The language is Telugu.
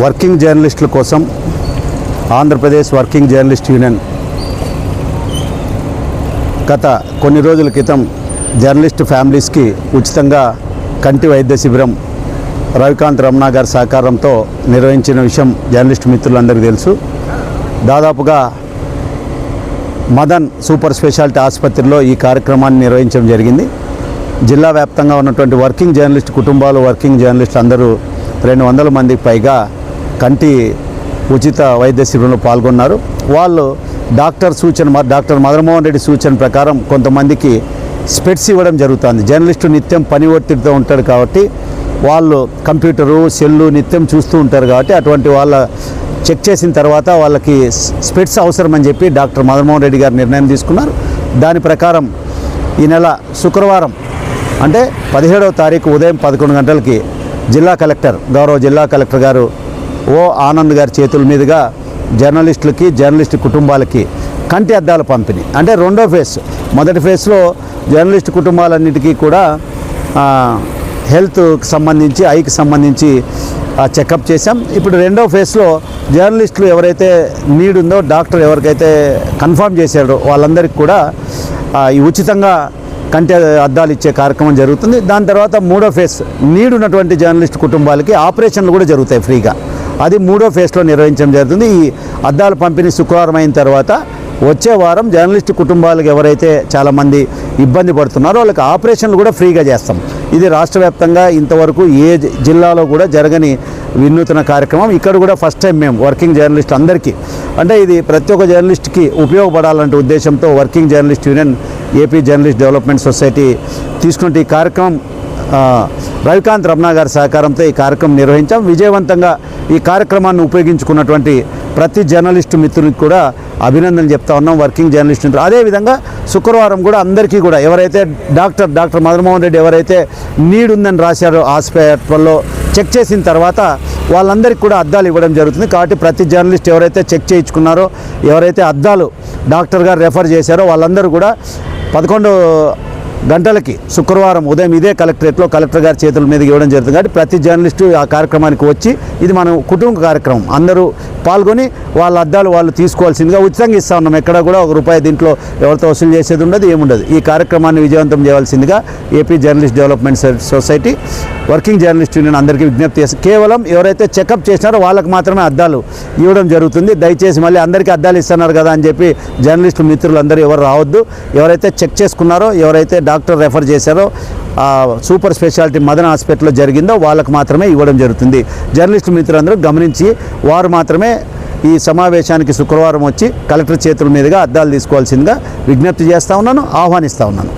వర్కింగ్ జర్నలిస్టుల కోసం ఆంధ్రప్రదేశ్ వర్కింగ్ జర్నలిస్ట్ యూనియన్ గత కొన్ని రోజుల క్రితం జర్నలిస్ట్ ఫ్యామిలీస్కి ఉచితంగా కంటి వైద్య శిబిరం రవికాంత్ రమణ గారి సహకారంతో నిర్వహించిన విషయం జర్నలిస్ట్ మిత్రులందరికీ తెలుసు. దాదాపుగా మదన్ సూపర్ స్పెషాలిటీ ఆసుపత్రిలో ఈ కార్యక్రమాన్ని నిర్వహించడం జరిగింది. జిల్లా వ్యాప్తంగా ఉన్నటువంటి వర్కింగ్ జర్నలిస్ట్ కుటుంబాలు, వర్కింగ్ జర్నలిస్టులు అందరూ 200 మందికి పైగా కంటి ఉచిత వైద్య శిబిరంలో పాల్గొన్నారు. వాళ్ళు డాక్టర్ మదన్మోహన్ రెడ్డి సూచన ప్రకారం కొంతమందికి స్పెట్స్ ఇవ్వడం జరుగుతుంది. జర్నలిస్టు నిత్యం పని ఒత్తిడితో ఉంటారు కాబట్టి వాళ్ళు కంప్యూటరు, సెల్లు నిత్యం చూస్తూ ఉంటారు కాబట్టి అటువంటి వాళ్ళ చెక్ చేసిన తర్వాత వాళ్ళకి స్పెట్స్ అవసరమని చెప్పి డాక్టర్ మదన్మోహన్ రెడ్డి గారు నిర్ణయం తీసుకున్నారు. దాని ప్రకారం ఈ నెల శుక్రవారం అంటే 17వ తారీఖు ఉదయం 11 గంటలకి గౌరవ జిల్లా కలెక్టర్ గారు ఓ ఆనంద్ గారి చేతుల మీదుగా జర్నలిస్టులకి, జర్నలిస్టు కుటుంబాలకి కంటి అద్దాల పంపిణీ అంటే రెండో ఫేజ్. మొదటి ఫేజ్లో జర్నలిస్టు కుటుంబాలన్నిటికీ కూడా హెల్త్కి సంబంధించి, ఐకి సంబంధించి చెకప్ చేశాం. ఇప్పుడు రెండో ఫేజ్లో జర్నలిస్టులు ఎవరైతే నీడ్ ఉందో, డాక్టర్ ఎవరికైతే కన్ఫర్మ్ చేశాడో వాళ్ళందరికీ కూడా ఈ ఉచితంగా కంటి అద్దాలు ఇచ్చే కార్యక్రమం జరుగుతుంది. దాని తర్వాత మూడో ఫేజ్ నీడ్ ఉన్నటువంటి జర్నలిస్ట్ కుటుంబాలకి ఆపరేషన్లు కూడా జరుగుతాయి ఫ్రీగా. అది మూడో ఫేజ్లో నిర్వహించడం జరుగుతుంది. ఈ అద్దాల పంపిణీ శుక్రవారం అయిన తర్వాత వచ్చే వారం జర్నలిస్ట్ కుటుంబాలకు ఎవరైతే చాలామంది ఇబ్బంది పడుతున్నారో వాళ్ళకి ఆపరేషన్లు కూడా ఫ్రీగా చేస్తాం. ఇది రాష్ట్ర వ్యాప్తంగా ఇంతవరకు ఏ జిల్లాలో కూడా జరగని వినూత్న కార్యక్రమం. ఇక్కడ కూడా ఫస్ట్ టైం మేము వర్కింగ్ జర్నలిస్ట్ అందరికీ, అంటే ఇది ప్రతి ఒక్క జర్నలిస్ట్కి ఉపయోగపడాలంటే ఉద్దేశంతో working journalist union, AP journalist development society తీసుకుంటే ఈ కార్యక్రమం రవికాంత్ రమణ గారి సహకారంతో ఈ కార్యక్రమం నిర్వహించాం. విజయవంతంగా ఈ కార్యక్రమాన్ని ఉపయోగించుకున్నటువంటి ప్రతి జర్నలిస్టు మిత్రునికి కూడా అభినందనలు చెప్తా ఉన్నాం. వర్కింగ్ జర్నలిస్ట్ మిత్రులు అదేవిధంగా శుక్రవారం కూడా అందరికీ కూడా ఎవరైతే డాక్టర్ మదన్మోహన్ రెడ్డి ఎవరైతే నీడ్ ఉందని రాశారో హాస్పిటల్లో చెక్ చేసిన తర్వాత వాళ్ళందరికీ కూడా అద్దాలు ఇవ్వడం జరుగుతుంది. కాబట్టి ప్రతి జర్నలిస్ట్ ఎవరైతే చెక్ చేయించుకున్నారో, ఎవరైతే అద్దాలు డాక్టర్ గారు రెఫర్ చేశారో వాళ్ళందరూ కూడా 11 గంటలకి శుక్రవారం ఉదయం ఇదే కలెక్టరేట్లో కలెక్టర్ గారి చేతుల మీదకి ఇవ్వడం జరుగుతుంది. కాబట్టి ప్రతి జర్నలిస్టు ఆ కార్యక్రమానికి వచ్చి, ఇది మనం కుటుంబ కార్యక్రమం, అందరూ పాల్గొని వాళ్ళ అద్దాలు వాళ్ళు తీసుకోవాల్సిందిగా ఉచితంగా ఇస్తా ఉన్నాం. ఎక్కడ కూడా ₹1 దీంట్లో ఎవరితో వసూలు చేసేది ఉండదు, ఏముండదు. ఈ కార్యక్రమాన్ని విజయవంతం చేయాల్సిందిగా AP journalist development society working journalist union అందరికీ విజ్ఞప్తి చేసి కేవలం ఎవరైతే చెకప్ చేసినారో వాళ్ళకి మాత్రమే అద్దాలు ఇవ్వడం జరుగుతుంది. దయచేసి మళ్ళీ అందరికీ అద్దాలు ఇస్తున్నారు కదా అని చెప్పి జర్నలిస్టు మిత్రులు అందరూ ఎవరు రావద్దు. ఎవరైతే చెక్ చేసుకున్నారో, ఎవరైతే డాక్టర్ రెఫర్ చేశారో సూపర్ స్పెషాలిటీ మదన్ హాస్పిటల్లో జరిగిందో వాళ్ళకు మాత్రమే ఇవ్వడం జరుగుతుంది. జర్నలిస్టు మిత్రులందరూ గమనించి వారు మాత్రమే ఈ సమావేశానికి శుక్రవారం వచ్చి కలెక్టర్ చేతుల మీదుగా అద్దాలు తీసుకోవాల్సిందిగా విజ్ఞప్తి చేస్తూ ఉన్నాను, ఆహ్వానిస్తూ ఉన్నాను.